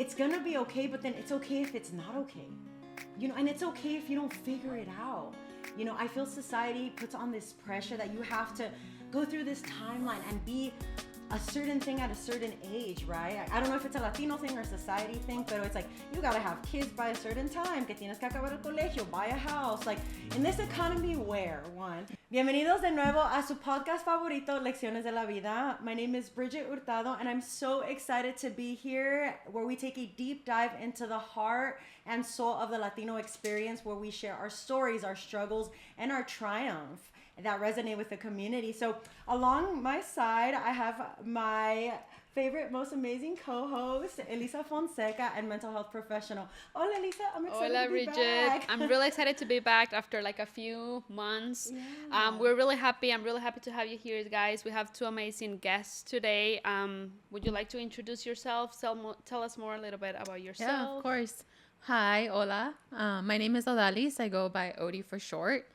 it's gonna be okay, but then it's okay if it's not okay. And it's okay if you don't figure it out. I feel society puts on this pressure that you have to go through this timeline and be a certain thing at a certain age, right? I don't know if it's a Latino thing or a society thing, but it's like, you gotta have kids by a certain time, que tienes que acabar el colegio, buy a house. Like, in this economy where, one. Bienvenidos de nuevo a su podcast favorito, Lecciones de la Vida. My name is Bridget Hurtado, and I'm so excited to be here, where we take a deep dive into the heart and soul of the Latino experience, where we share our stories, our struggles, and our triumph that resonate with the community. So along my side, I have my favorite, most amazing co-host, Elisa Fonseca, and mental health professional. Hola, Elisa. I'm excited Hola, to be Bridget. back. I'm really excited to be back after like a few months. Yeah. We're really happy. I'm really happy to have you here, guys. We have two amazing guests today. Would you like to introduce yourself? Tell us more a little bit about yourself. Yeah, of course. Hi, hola. My name is Odalis. I go by Odie for short.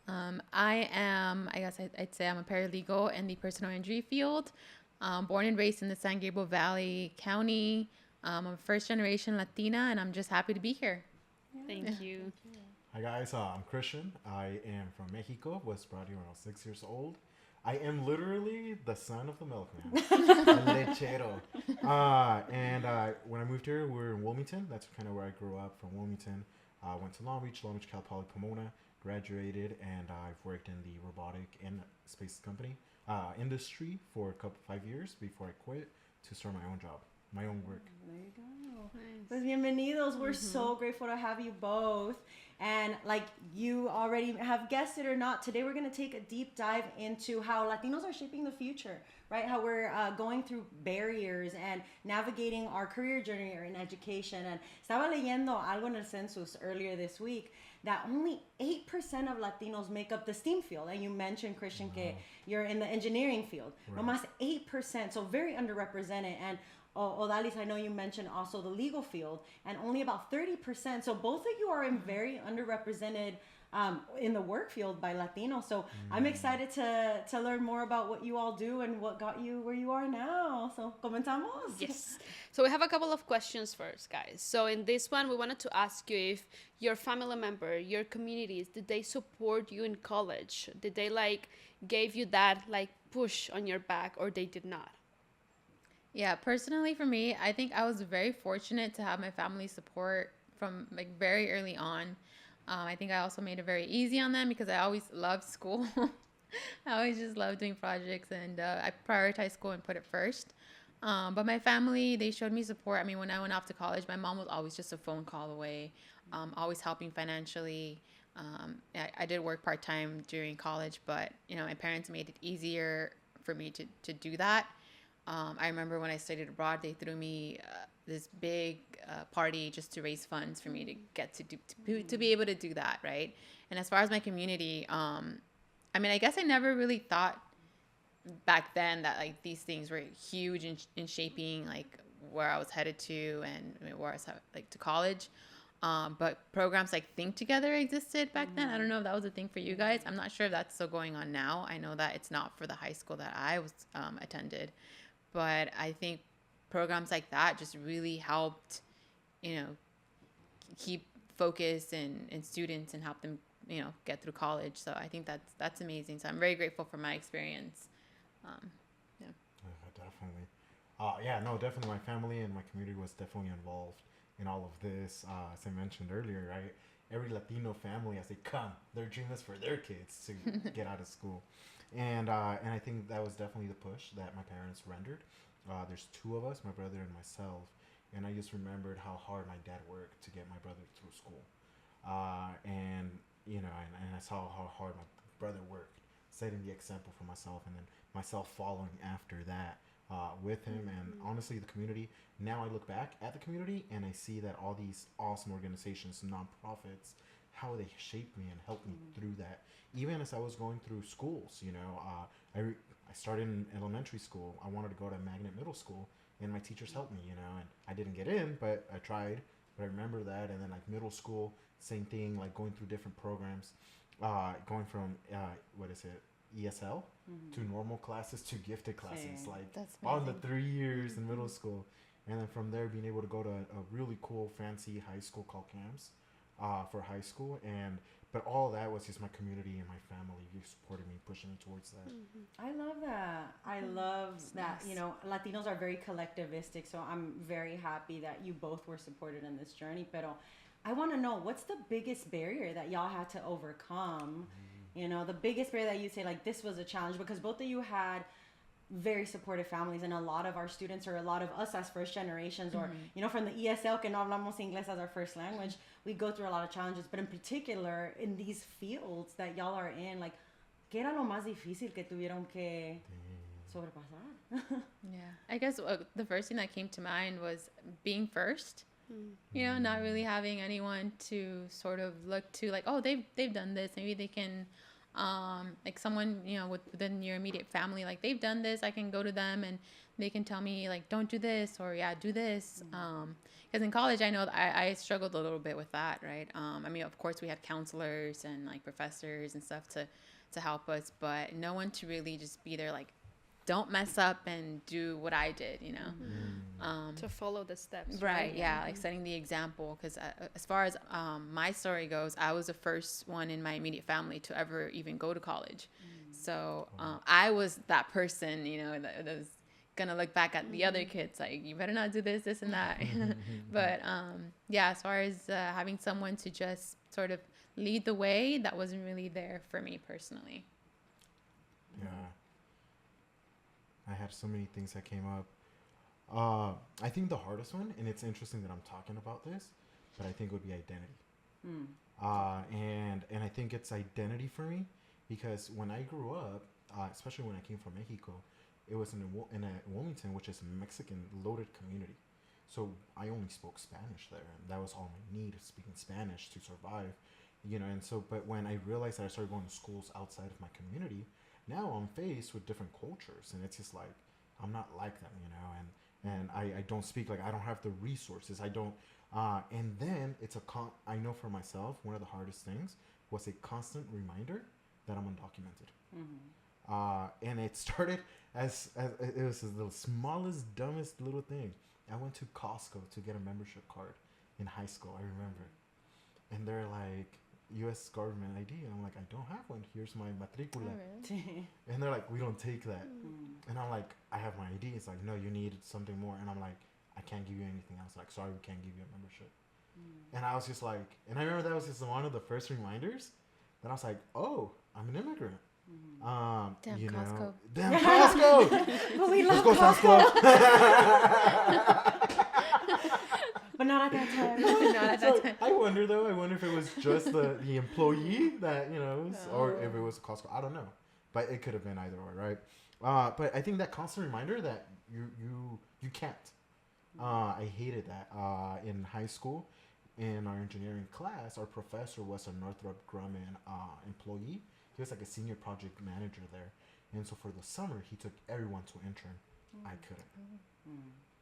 I guess I'd say I'm a paralegal in the personal injury field. Born and raised in the San Gabriel Valley County. I'm a first generation Latina, and I'm just happy to be here. Thank you. Hi guys, I'm Christian. I am from Mexico, was brought here when I was 6 years old. I am literally the son of the milkman, el lechero. When I moved here, we were in Wilmington. That's kind of where I grew up, from Wilmington. I went to Long Beach, Cal Poly Pomona, graduated, and I've worked in the robotic and space company industry for 5 years before I quit to start my own job, my own work. There you go. Nice. Pues bienvenidos. We're so grateful to have you both. And like you already have guessed it or not, today we're going to take a deep dive into how Latinos are shaping the future, right? How we're going through barriers and navigating our career journey or in education. And estaba leyendo algo en el census earlier this week that only 8% of Latinos make up the STEAM field. And you mentioned, Christian, que you're in the engineering field. Right. No más 8%, so very underrepresented. And Odalis, I know you mentioned also the legal field, and only about 30%. So both of you are in very underrepresented in the work field by Latinos. So I'm excited to learn more about what you all do and what got you where you are now. So comenzamos. Yes. So we have a couple of questions first, guys. So in this one, we wanted to ask you if your family member, your communities, did they support you in college? Did they gave you that push on your back, or they did not? Yeah, personally for me, I think I was very fortunate to have my family support from very early on. I think I also made it very easy on them because I always loved school. I always just loved doing projects, and I prioritized school and put it first. But my family, they showed me support. I mean, when I went off to college, my mom was always just a phone call away, always helping financially. I did work part-time during college, but my parents made it easier for me to do that. I remember when I studied abroad, they threw me this big party just to raise funds for me to get to be able to do that, right? And as far as my community, I mean, I guess I never really thought back then that these things were huge in shaping where I was headed to and where I was to college. But programs like Think Together existed back then. I don't know if that was a thing for you guys. I'm not sure if that's still going on now. I know that it's not for the high school that I was attended. But I think programs like that just really helped, keep focus in students and help them, get through college. So I think that's amazing. So I'm very grateful for my experience. Yeah. Definitely. Definitely my family and my community was definitely involved in all of this. As I mentioned earlier, right? Every Latino family, as they come, their dream is for their kids to get out of school. And I think that was definitely the push that my parents rendered. There's two of us, my brother and myself, and I just remembered how hard my dad worked to get my brother through school. And I saw how hard my brother worked, setting the example for myself, and then myself following after that with him. And honestly, the community, now I look back at the community and I see that all these awesome organizations, nonprofits, how they shaped me and helped me through that. Even as I was going through schools, I started in elementary school. I wanted to go to Magnet Middle School, and my teachers helped me, and I didn't get in, but I tried. But I remember that. And then middle school, same thing, going through different programs, going from ESL to normal classes to gifted classes, Same. That's on the amazing. 3 years in middle school. And then from there, being able to go to a really cool, fancy high school called CAMS for high school. But all that was just my community and my family supporting me, pushing me towards that. I love that. I love that. nice. You know, Latinos are very collectivistic, so I'm very happy that you both were supported in this journey. Pero I want to know, what's the biggest barrier that y'all had to overcome? You know, the biggest barrier that you say, like, this was a challenge, because both of you had very supportive families, and a lot of our students, or a lot of us as first generations, or you know, from the ESL, que no hablamos inglés as our first language, we go through a lot of challenges. But in particular in these fields that y'all are in, like, ¿qué era lo más difícil que tuvieron que sobrepasar? Yeah, I guess the first thing that came to mind was being first. You know, not really having anyone to sort of look to, like, oh, they've done this. Maybe they can, like someone, you know, within your immediate family, like, they've done this. I can go to them and they can tell me, like, don't do this, or yeah, do this. Because in college, I know that I struggled a little bit with that, right? I mean, of course, we had counselors and like professors and stuff to help us, but no one to really just be there, like, don't mess up and do what I did, you know? To follow the steps. Right, yeah, like setting the example. Because as far as my story goes, I was the first one in my immediate family to ever even go to college. So I was that person, you know, that was gonna look back at the other kids like, you better not do this, this, and that. But yeah, as far as having someone to just sort of lead the way, that wasn't really there for me personally. Yeah. I had so many things that came up. I think the hardest one, and it's interesting that I'm talking about this, but I think it would be identity. And I think it's identity for me, because when I grew up, especially when I came from Mexico, it was in Wilmington, which is a Mexican loaded community. So I only spoke Spanish there, and that was all my need, speaking Spanish to survive, you know. And so, but when I realized that I started going to schools outside of my community, now I'm faced with different cultures, and it's just like, I'm not like them, you know, and I don't speak, like, I don't have the resources, I don't, and then it's I know for myself, one of the hardest things was a constant reminder that I'm undocumented. And it started as it was the smallest, dumbest little thing. I went to Costco to get a membership card in high school, I remember, and they're like, U.S. government ID. And I'm like, I don't have one. Here's my matricula. And they're like, we don't take that. And I'm like, I have my ID. It's like, no, you need something more. And I'm like, I can't give you anything else. Like, sorry, we can't give you a membership. And I was just like, and I remember that was just one of the first reminders that I was like, oh, I'm an immigrant. Damn you Costco. know, damn Costco. But we love Let's go, Costco. But not at that time. Not at that time. I wonder though. I wonder if it was just the employee that, you know, or if it was Costco. I don't know, but it could have been either or, right? But I think that constant reminder that you can't. I hated that. In high school, in our engineering class, our professor was a Northrop Grumman employee. He was like a senior project manager there, and so for the summer he took everyone to intern. I couldn't,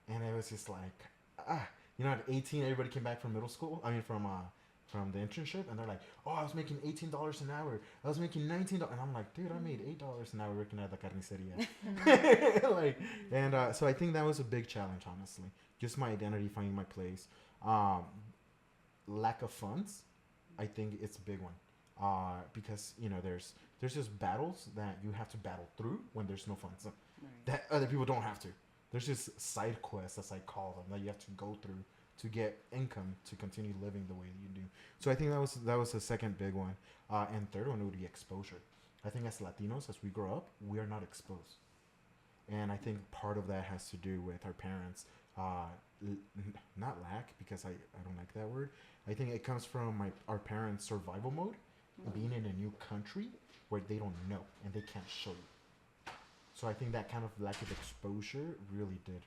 and it was just like you know, at 18, everybody came back from middle school. I mean, from the internship, and they're like, "Oh, I was making $18 an hour. I was making $19." And I'm like, "Dude, I made $8 an hour working at the carniceria." Like, and so I think that was a big challenge, honestly. Just my identity, finding my place. Lack of funds, I think it's a big one. Because you know, there's just battles that you have to battle through when there's no funds that other people don't have to. There's just side quests, as I call them, that you have to go through to get income to continue living the way you do. So I think that was the second big one. And third one would be exposure. I think as Latinos, as we grow up, we are not exposed. And I think part of that has to do with our parents, not lack, because I don't like that word. I think it comes from our parents' survival mode, being in a new country where they don't know and they can't show you. So I think that kind of lack of exposure really did.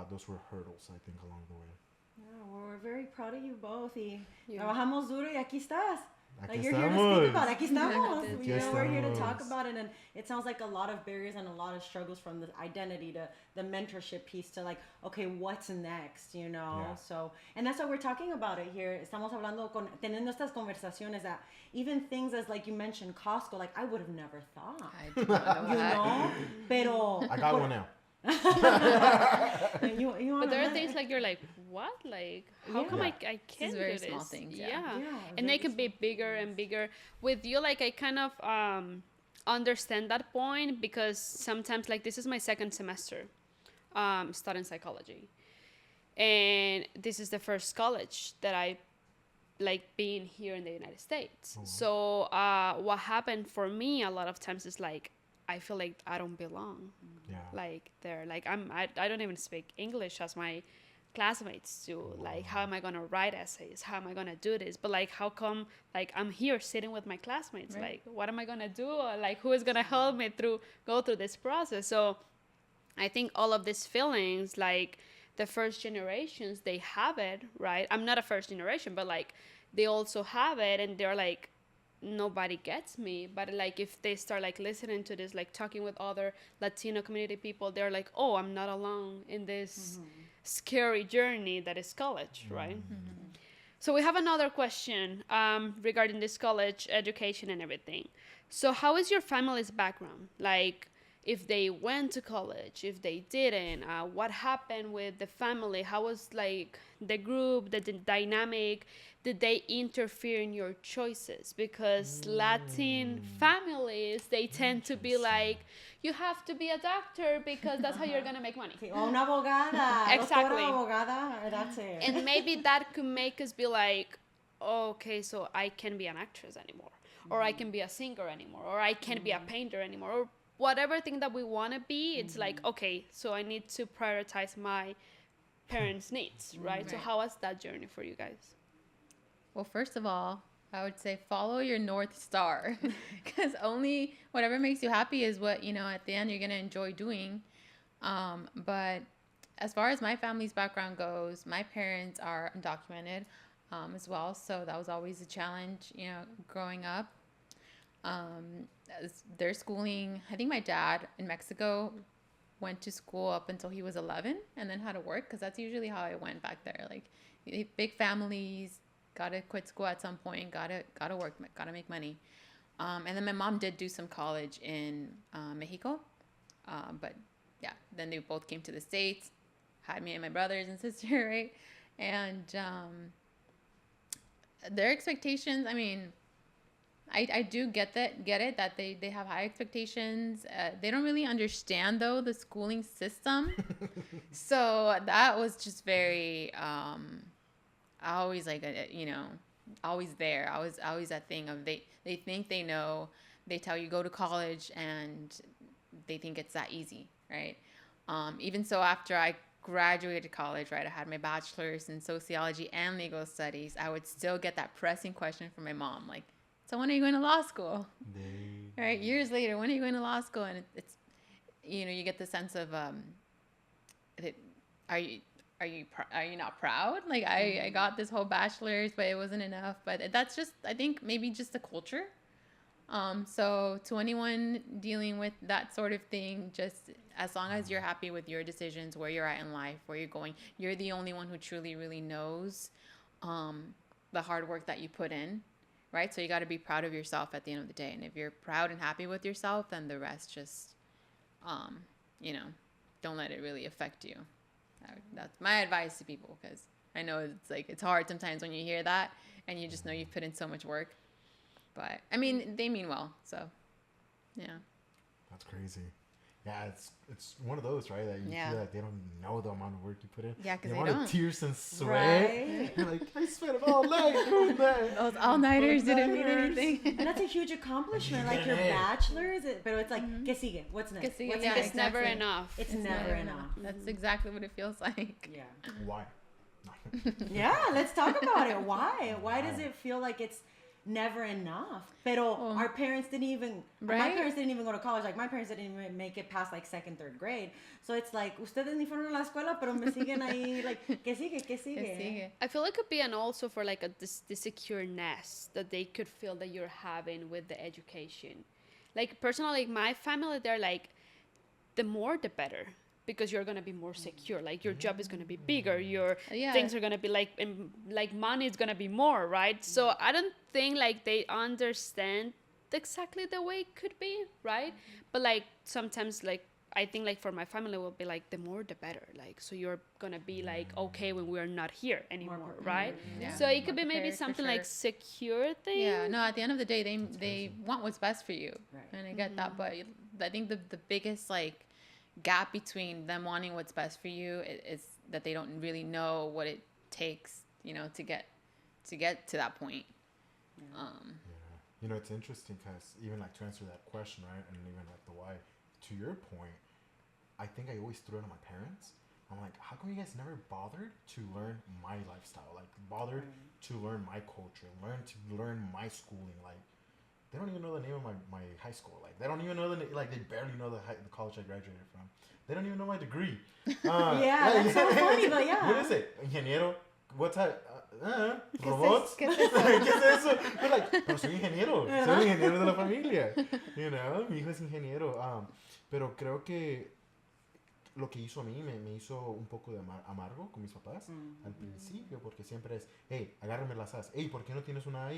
Those were hurdles, I think, along the way. Yeah, well, we're very proud of you both. Y Yeah. trabajamos duro y aquí estás. Aquí Like, you're here to speak about it. Aquí estamos. Aquí You know, we're here to talk estamos. about it, and it sounds like a lot of barriers and a lot of struggles, from the identity to the mentorship piece to, like, okay, what's next, you know? Yeah. So, and that's why we're talking about it here. Estamos hablando teniendo estas conversaciones that even things as, like you mentioned, Costco, like, I would have never thought. I did not know You that. know? Pero I got one now. You But there are things like you're like, what? Like, how come Yeah. I can't very do this? small things, yeah. Yeah. Yeah, And they very can be bigger and bigger. With you, like, I kind of understand that point because sometimes, like, this is my second semester studying psychology. And this is the first college that I like being here in the United States. So what happened for me a lot of times is like I feel like I don't belong. Yeah. Like they're like I don't even speak English as my classmates do. Like how am I gonna write essays? How am I gonna do this? But like how come like I'm here sitting with my classmates? Right. Like what am I gonna do? Or, like who is gonna help me go through this process? So I think all of these feelings, like the first generations, they have it, right? I'm not a first generation, but like they also have it, and they're like, nobody gets me. But like if they start like listening to this, like talking with other Latino community people, they're like, oh, I'm not alone in this scary journey that is college, right? So we have another question regarding this college education and everything. So how is your family's background? Like, if they went to college, if they didn't, what happened with the family? How was like the group, the dynamic? Did they interfere in your choices? Because Latin families, they tend to be like, you have to be a doctor because that's how you're gonna make money. Sí, o una abogada. Exactly. Doctora, abogada, that's it. And maybe that could make us be like, oh, okay, so I can't be an actress anymore, or I can be a singer anymore, or I can't be a painter anymore, or whatever thing that we want to be. It's like, okay, so I need to prioritize my parents' needs, right? So Right. how was that journey for you guys? Well, first of all, I would say follow your North Star because only whatever makes you happy is what, at the end you're going to enjoy doing. But as far as my family's background goes, my parents are undocumented as well. So that was always a challenge, growing up. Their schooling, I think my dad in Mexico went to school up until he was 11 and then had to work because that's usually how it went back there. Like big families, gotta quit school at some point, gotta work, gotta make money. And then my mom did do some college in Mexico, but yeah, then they both came to the States, had me and my brothers and sister, right? And their expectations, I mean, I do get it that they have high expectations. They don't really understand though the schooling system, so that was just very I always like always there. Always that thing of they think they know. They tell you go to college and they think it's that easy, right? Even so, after I graduated college, right, I had my bachelor's in sociology and legal studies. I would still get that pressing question from my mom, like, so when are you going to law school? Right, years later, when are you going to law school? And it's you get the sense of are you not proud? Like I got this whole bachelor's, but it wasn't enough. But that's just, I think, maybe just the culture. So to anyone dealing with that sort of thing, just as long as you're happy with your decisions, where you're at in life, where you're going, you're the only one who truly really knows the hard work that you put in. Right? So you got to be proud of yourself at the end of the day. And if you're proud and happy with yourself, then the rest just, don't let it really affect you. That's my advice to people, because I know it's hard sometimes when you hear that and you just know you've put in so much work. But, I mean, they mean well. So, yeah. That's crazy. Yeah, it's one of those, right? That you Yeah. feel like they don't know the amount of work you put in. Yeah, 'cause the they amount don't. of tears and sweat. Right. You're like, I spent it all night doing that. Those all-nighters didn't mean All-nighters. anything. And that's a huge accomplishment, like your Yeah. bachelor's. But it's like, ¿qué sigue? What's next? ¿Qué sigue? What's Yeah, next? It's never exactly. enough. It's never enough. That's exactly what it feels like. Yeah. Why? Yeah, let's talk about it. Why? Why does it feel like it's never enough? Pero Oh. our parents didn't even, my Right? parents didn't even go to college. Like my parents didn't even make it past like second, third grade. So it's like, ustedes ni fueron a la escuela, pero me siguen ahí, like, ¿qué sigue? ¿Qué sigue? ¿Qué sigue? I feel it could be an also for like the secureness that they could feel that you're having with the education. Like personally, my family, they're like, the more the better, because you're gonna be more secure. Like your job is gonna be bigger. Your Yeah. things are gonna be like money is gonna be more, right? So I don't think like they understand exactly the way it could be, right? But like sometimes like I think like for my family will be like the more the better. Like so you're gonna be like okay when we're not here anymore, right? Yeah. So it could be More maybe prepared, for something sure. like secure thing. Yeah, no, at the end of the day, they want what's best for you. Right. And I get that, but I think the biggest like gap between them wanting what's best for you is that they don't really know what it takes, you know, to get to that point. Yeah. You know, it's interesting because even like to answer that question, right, and even like the why, to your point, I think I always threw it on my parents. I'm like, how come you guys never bothered to learn my lifestyle? Like, bothered to learn my culture, learn my schooling. Like, they don't even know the name of my high school. Like, they don't even know they barely know the college I graduated from. They don't even know my degree. Yeah, that's so funny, but yeah. What is it? Ingeniero. What type? ¿Qué es Robots. ¿Qué es eso? ¿Qué es eso? Pero like, pero soy ingeniero. Soy el ingeniero de la familia. You know, mi hijo es ingeniero. Pero creo que lo que hizo a mí me hizo un poco de amargo con mis papás al principio, porque siempre es, hey, agárrame las A's. Hey, ¿por qué no tienes una A?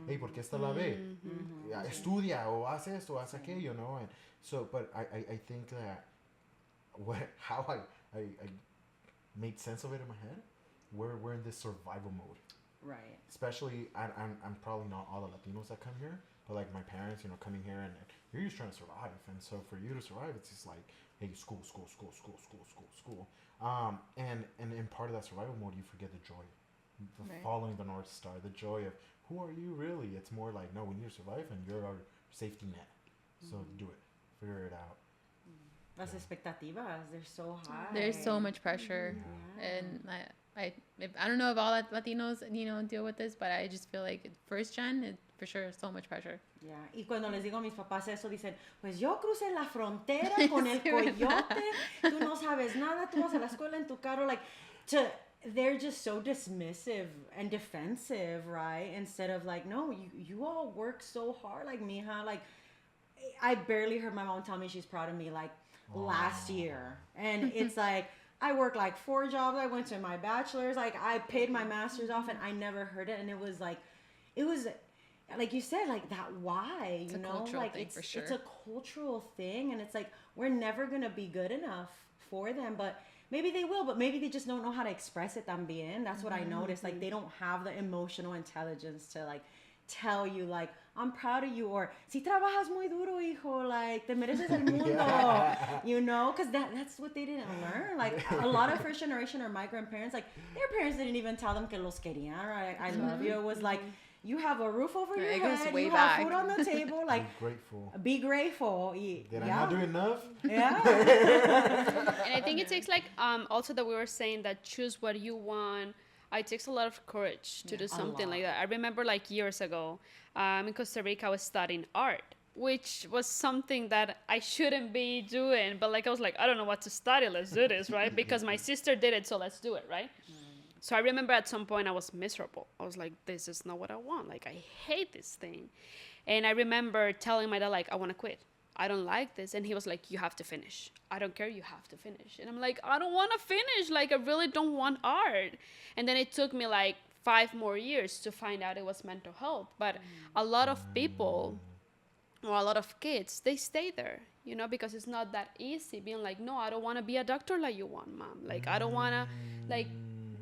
Hey, ¿por qué está la B? Estudia o haz esto, haz aquello, ¿no? And so, but I think that how I made sense of it in my head, we're in this survival mode. Right. Especially, I'm probably not all the Latinos that come here, but like my parents, you know, coming here and you're just trying to survive. And so for you to survive, it's just like, hey, school. And in part of that survival mode, you forget the joy, following the North Star, the joy of who are you really? It's more like, no, we need to survive and you're our safety net. So do it, figure it out. Las expectativas, they're so high. There's so much pressure, and I don't know if all Latinos, you know, deal with this, but I just feel like first gen, for sure, so much pressure. Yeah. Y cuando les digo a mis papás eso, dicen, pues yo crucé la frontera con el Sí, coyote, tú no sabes nada, tú vas a la escuela en tu carro, like, they're just so dismissive and defensive, right? Instead of like, no, you all work so hard, like, mija, like, I barely heard my mom tell me she's proud of me, like, last year. And it's like, I worked like 4 jobs. I went to my bachelor's. Like, I paid my master's off and I never heard it. And it was like you said, like that why, It's you a know? cultural Like thing, for sure. it's a cultural thing, and it's like we're never gonna be good enough for them, but maybe they will, but maybe they just don't know how to express it también. That's what I noticed. Like they don't have the emotional intelligence to like tell you like, I'm proud of you, or si trabajas muy duro, hijo, like te mereces el mundo, you know, because that's what they didn't learn. Like a lot of first generation or migrant parents, like their parents didn't even tell them que los querían, right? I love you. It was like, you have a roof over your It goes head, way you back. have food on the table, like Be grateful. be grateful. Did I not do enough? Yeah. And I think it takes like also that we were saying that choose what you want. It takes a lot of courage to do something like that. I remember like years ago in Costa Rica, I was studying art, which was something that I shouldn't be doing. But like I was like, I don't know what to study. Let's do this, right? Because my sister did it, so let's do it, right? So I remember at some point I was miserable. I was like, this is not what I want. Like, I hate this thing. And I remember telling my dad, like, I want to quit. I don't like this. And he was like, you have to finish. I don't care. You have to finish. And I'm like, I don't want to finish. Like, I really don't want art. And then it took me like 5 more years to find out it was mental health. But a lot of people or a lot of kids, they stay there, you know, because it's not that easy being like, no, I don't want to be a doctor like you want, mom. Like, I don't want to, like,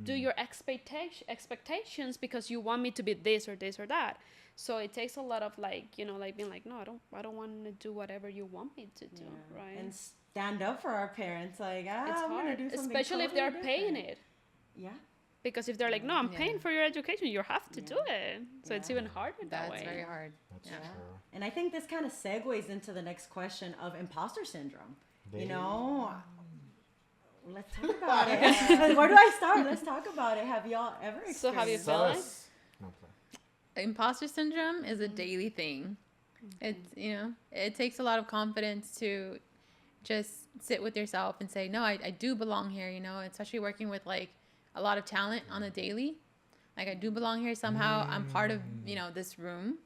do your expectations because you want me to be this or this or that. So it takes a lot of like, you know, like being like, no, I don't want to do whatever you want me to do, right? And stand up for our parents, like, It's I'm gonna hard, do something especially if totally they're paying different. it. Yeah. Because if they're like, no, I'm paying for your education, you have to do it. So it's Yeah. even harder that That's way. very hard. That's Yeah. true. And I think this kind of segues into the next question of imposter syndrome. You Damn. know, let's talk about it. Where do I start? Let's talk about it. Have y'all ever experienced So have you it? felt like? Sus. No, play. Imposter syndrome is a daily thing. It's, you know, it takes a lot of confidence to just sit with yourself and say, no, I do belong here, you know, especially working with like a lot of talent on the daily. Like, I do belong here somehow. I'm part of, you know, this room.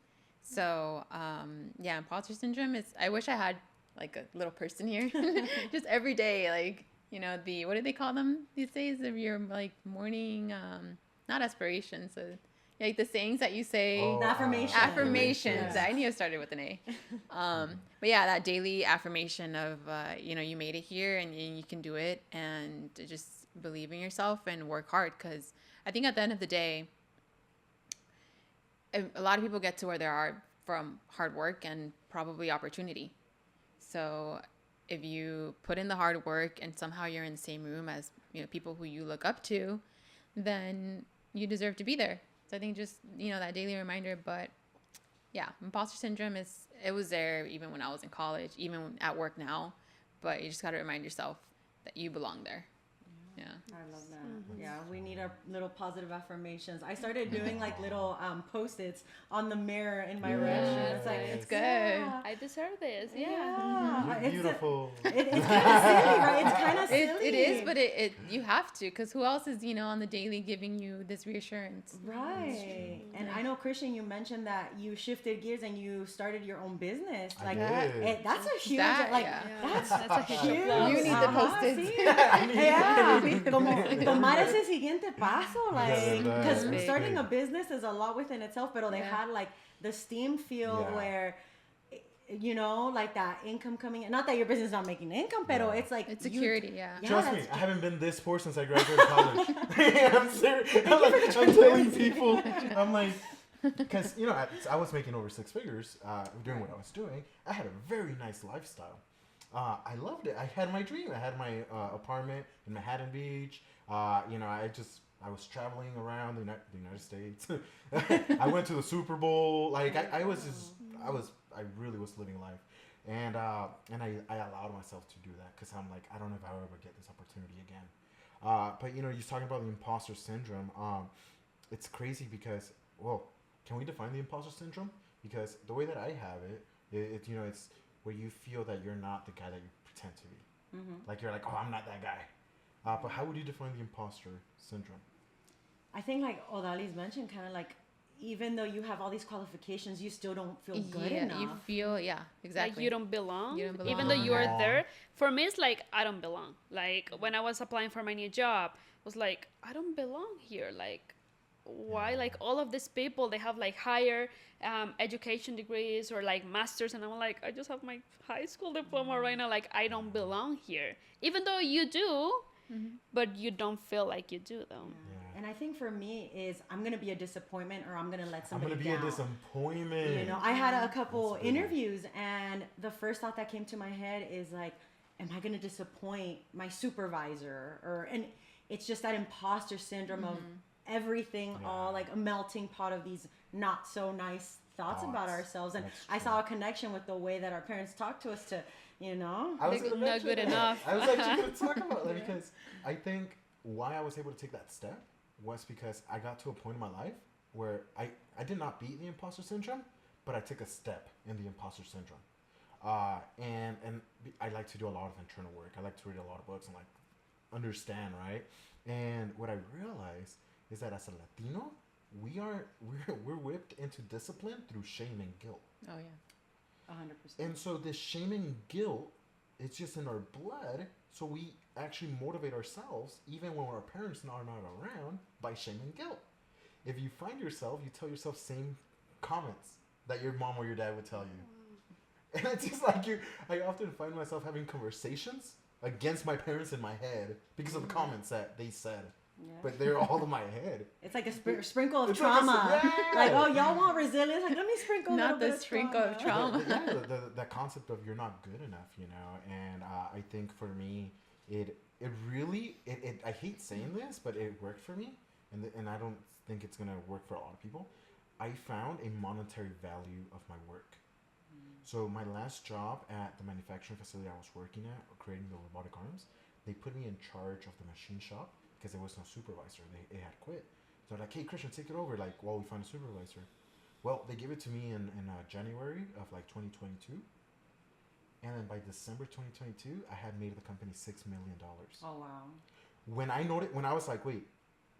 So, yeah, imposter syndrome is, I wish I had like a little person here just every day, like, you know, what do they call them these days? Of your like morning, not aspirations, Like the sayings that you say. Oh, The affirmations. Affirmations. Yeah. I knew it started with an A. But yeah, that daily affirmation of, you made it here and you can do it, and to just believe in yourself and work hard. Because I think at the end of the day, a lot of people get to where they are from hard work and probably opportunity. So if you put in the hard work and somehow you're in the same room as people who you look up to, then you deserve to be there. So I think just that daily reminder. But yeah, imposter syndrome it was there even when I was in college, even at work now. But you just got to remind yourself that you belong there. Yeah. I love that. Yeah, we need our little positive affirmations. I started doing like little post-its on the mirror in my restroom. It's like, It's good. yeah. I deserve this. Yeah. Yeah. You're It's beautiful. It's kind of silly, right? It's kind of silly. It is, but it you have to, because who else is on the daily giving you this reassurance? Right. And I know, Christian, you mentioned that you shifted gears and you started your own business. I Like did. that's a huge, That, like, yeah. that's That's a huge huge. applause. You need the post-its. Sí. Yeah. Como tomar ese siguiente paso, like, because Big. starting a business is a lot within itself, but they Yeah. had like the steam field Yeah. where, like that income coming in. Not that your business is not making income, pero Yeah. it's like It's security, yeah. Yeah, Trust me, that's- I haven't been this poor since I graduated college. I'm serious. I'm telling people, I'm like, because I was making over 6 figures doing what I was doing. I had a very nice lifestyle. I loved it. I had my dream. I had my apartment in Manhattan Beach. I was traveling around the United States. I went to the Super Bowl. Like I really was living life, and I allowed myself to do that because I'm like, I don't know if I'll ever get this opportunity again. But you're talking about the imposter syndrome. It's crazy because, well, can we define the imposter syndrome? Because the way that I have it's where you feel that you're not the guy that you pretend to be. Like you're like, oh, I'm not that guy. But how would you define the imposter syndrome? I think like Odalis mentioned, kind of like, even though you have all these qualifications, you still don't feel good enough. You feel, exactly. Like you don't belong. You don't Even though belong. you are there. For me, it's like I don't belong. Like when I was applying for my new job, I was like, I don't belong here. Like why? Like all of these people, they have like higher education degrees or like masters, and I'm like, I just have my high school diploma right now. Like I don't belong here. Even though you do, but you don't feel like you do though. Yeah. And I think for me is I'm gonna be a disappointment, or I'm gonna let I'm somebody gonna be down. a disappointment. I had a couple That's big. interviews, and the first thought that came to my head is like, am I gonna disappoint my supervisor? And it's just that imposter syndrome of everything, Yeah. all like a melting pot of these not so nice thoughts about Thoughts. ourselves. And That's I true. saw a connection with the way that our parents talk to us to, I was They're gonna not mention good that. enough. I was actually going to talk about that because I think why I was able to take that step was because I got to a point in my life where I did not beat the imposter syndrome, but I took a step in the imposter syndrome. And I like to do a lot of internal work. I like to read a lot of books and like understand, right? And what I realized is that as a Latino, we're whipped into discipline through shame and guilt. Oh yeah. 100%. And so this shame and guilt, it's just in our blood. So we actually motivate ourselves, even when our parents are not around, by shame and guilt. If you find yourself, you tell yourself same comments that your mom or your dad would tell you. And it's just like I often find myself having conversations against my parents in my head because of the comments that they said. Yeah. But they're all in my head. It's like a sprinkle of It's like a trauma. yeah. Like, oh, y'all want resilience? Like, let me sprinkle a Not little bit the of sprinkle of trauma. The concept of you're not good enough, and I think for me, it really I hate saying this, but it worked for me, and I don't think it's gonna work for a lot of people. I found a monetary value of my work. So my last job at the manufacturing facility I was working at, creating the robotic arms, they put me in charge of the machine shop because there was no supervisor. They had quit. So they're like, hey, Christian, take it over. Like, while we find a supervisor. Well, they gave it to me in January of like 2022. And then by December 2022, I had made the company $6 million. Oh, wow. When I was like, wait,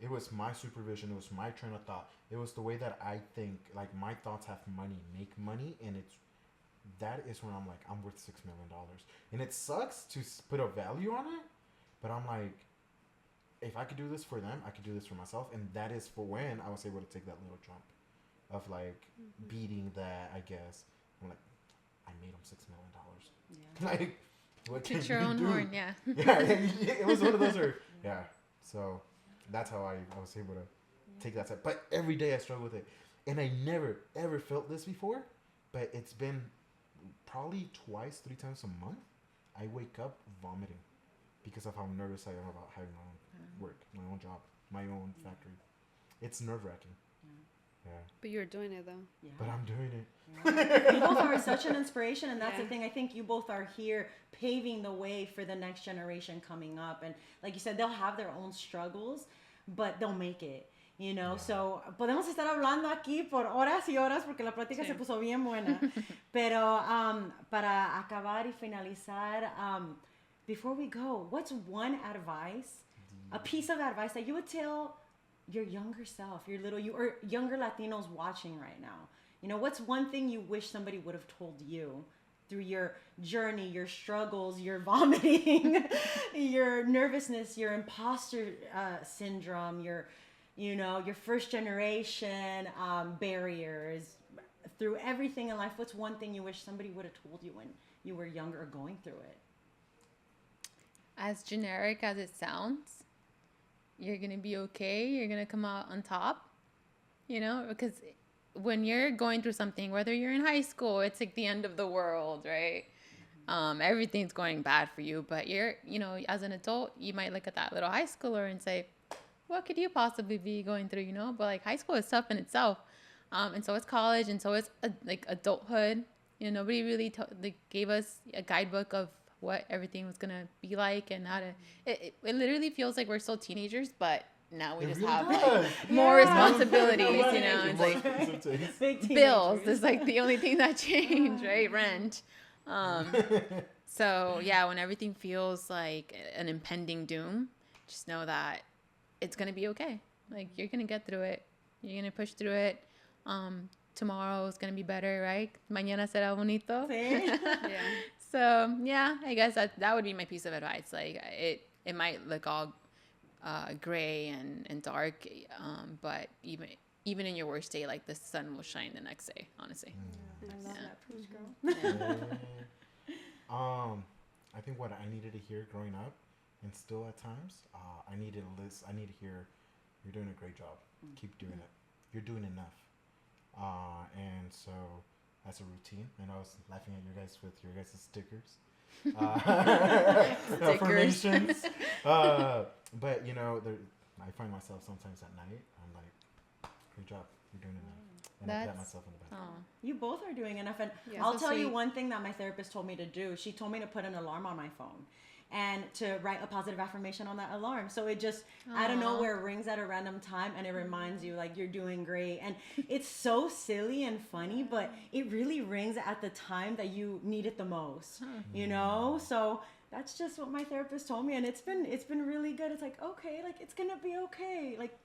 it was my supervision, it was my train of thought. It was the way that I think, like my thoughts have money, make money. And that is when I'm like, I'm worth $6 million. And it sucks to put a value on it, but I'm like, if I could do this for them, I could do this for myself. And that is for when I was able to take that little jump of like beating that, I guess. I'm like, I made him $6 million. Like, what can Toot your you own do? horn, yeah. Yeah, it was one of those where, yeah. So that's how I was able to take that step. But every day I struggle with it. And I never, ever felt this before. But it's been probably 3 times a month. I wake up vomiting because of how nervous I am about having my own work, my own job, my own factory. It's nerve-wracking. Yeah. But you're doing it though. Yeah. But I'm doing it. You both are such an inspiration, and that's the Yeah. thing. I think you both are here paving the way for the next generation coming up. And like you said, they'll have their own struggles, but they'll make it. You know, Yeah. so podemos estar hablando aquí por horas y horas porque la plática Sí. se puso bien buena. Pero para acabar y finalizar, before we go, what's one advice, a piece of advice that you would tell your younger self, your little you, or younger Latinos watching right now? You know, what's one thing you wish somebody would have told you through your journey, your struggles, your vomiting, your nervousness, your imposter syndrome, your first generation barriers, through everything in life? What's one thing you wish somebody would have told you when you were younger or going through it? As generic as it sounds, you're going to be okay. You're going to come out on top, because when you're going through something, whether you're in high school, it's like the end of the world, right? Everything's going bad for you, but you're, as an adult, you might look at that little high schooler and say, what could you possibly be going through, But like high school is tough in itself. And so is college, and so is like adulthood. Nobody really gave us a guidebook of what everything was gonna be like and how to. It literally feels like we're still teenagers, but now we It just really have does. more Yeah. responsibilities. It's More like responsibilities. Big bills teenagers. is like the only thing that changed, right? Rent. So yeah, when everything feels like an impending doom, just know that it's gonna be okay. Like you're gonna get through it. You're gonna push through it. Tomorrow is gonna be better, right? Mañana será bonito. Sí. Yeah. So yeah, I guess that would be my piece of advice. Like it might look all gray and dark, but even in your worst day, like the sun will shine the next day. Honestly. I love Yeah. that, Pooch girl. Yeah. I think what I needed to hear growing up, and still at times, I need to hear, you're doing a great job. Keep doing it. You're doing enough. And so, as a routine, and I was laughing at you guys with your guys' stickers. Affirmations. But I find myself sometimes at night, I'm like, great job. You're doing enough. And I pat That's- myself on the back. Oh. You both are doing enough. And Yeah. I'll So tell you sweet. one thing that my therapist told me to do. She told me to put an alarm on my phone and to write a positive affirmation on that alarm. So it just, out of Aw. nowhere, rings at a random time and it reminds you, like, you're doing great. And it's so silly and funny, but it really rings at the time that you need it the most, So that's just what my therapist told me. And it's been really good. It's like, okay, like, it's going to be okay. Like,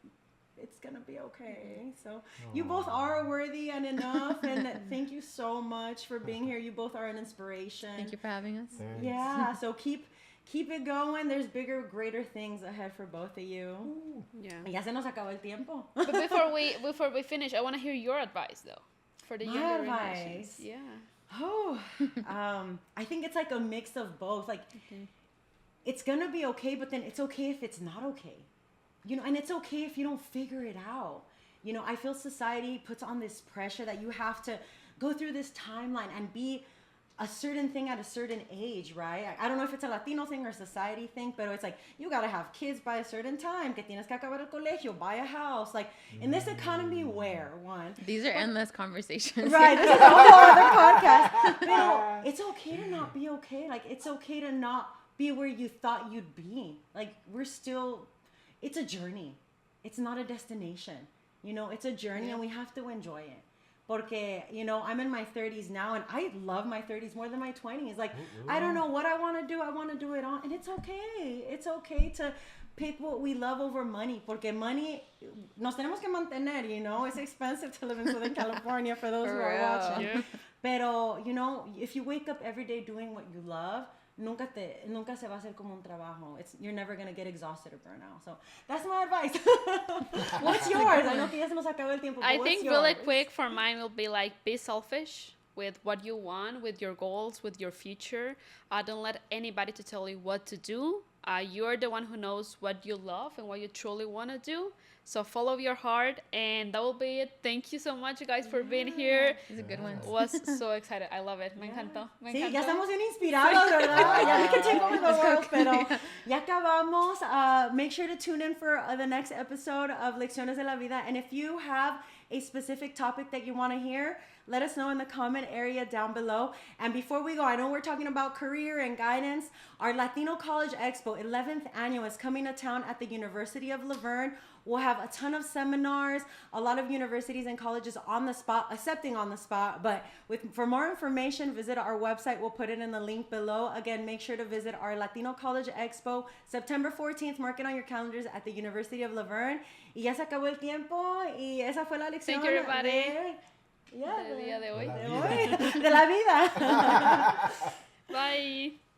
it's gonna be okay. So you both are worthy and enough, and thank you so much for being here. You both are an inspiration. Thank you for having us. Thanks. Yeah, so keep it going. There's bigger, greater things ahead for both of you. Yeah. Ya se nos acabó el tiempo. But before we finish, I want to hear your advice though for the My younger advice? generations. Yeah. Oh, I think it's like a mix of both. Like, it's gonna be okay, but then it's okay if it's not okay. And it's okay if you don't figure it out. I feel society puts on this pressure that you have to go through this timeline and be a certain thing at a certain age, right? I don't know if it's a Latino thing or society thing, but it's like, you gotta have kids by a certain time, que tienes que acabar el colegio, buy a house. Like, in this economy where, one, These are endless conversations. right, this is a whole other podcast. But it's okay to not be okay. Like, it's okay to not be where you thought you'd be. Like, it's a journey. It's not a destination. It's a journey, and we have to enjoy it. Porque, I'm in my 30s now, and I love my 30s more than my 20s. Like, I don't know what I want to do. I want to do it on, and it's okay. It's okay to pick what we love over money. Porque money, nos tenemos que mantener, It's expensive to live in Southern California for those who are real. watching. Yeah. Pero, if you wake up every day doing what you love, nunca se va a hacer como un trabajo. You're never going to get exhausted or burn out. So that's my advice. What's yours? I know que ya se nos acabó el tiempo. I What's think yours? really quick for mine will be like, be selfish with what you want, with your goals, with your future. Don't let anybody to tell you what to do. You're the one who knows what you love and what you truly want to do. So follow your heart, and that will be it. Thank you so much, you guys, for being here. These are good ones. Was so excited. I love it. Me encantó. Me Sí, encantó. ya estamos bien inspirados, ¿verdad? Ya we can take over the world, pero ya acabamos. Make sure to tune in for the next episode of Lecciones de la Vida. And if you have a specific topic that you want to hear, let us know in the comment area down below. And before we go, I know we're talking about career and guidance. Our Latino College Expo, 11th annual, is coming to town at the University of Laverne. We'll have a ton of seminars, a lot of universities and colleges on the spot, accepting on the spot. But for more information, visit our website. We'll put it in the link below. Again, make sure to visit our Latino College Expo, September 14th. Mark it on your calendars at the University of Laverne. Y ya se acabó el tiempo. Y esa fue la lección. Thank you, everybody. De día de hoy. la vida. Bye.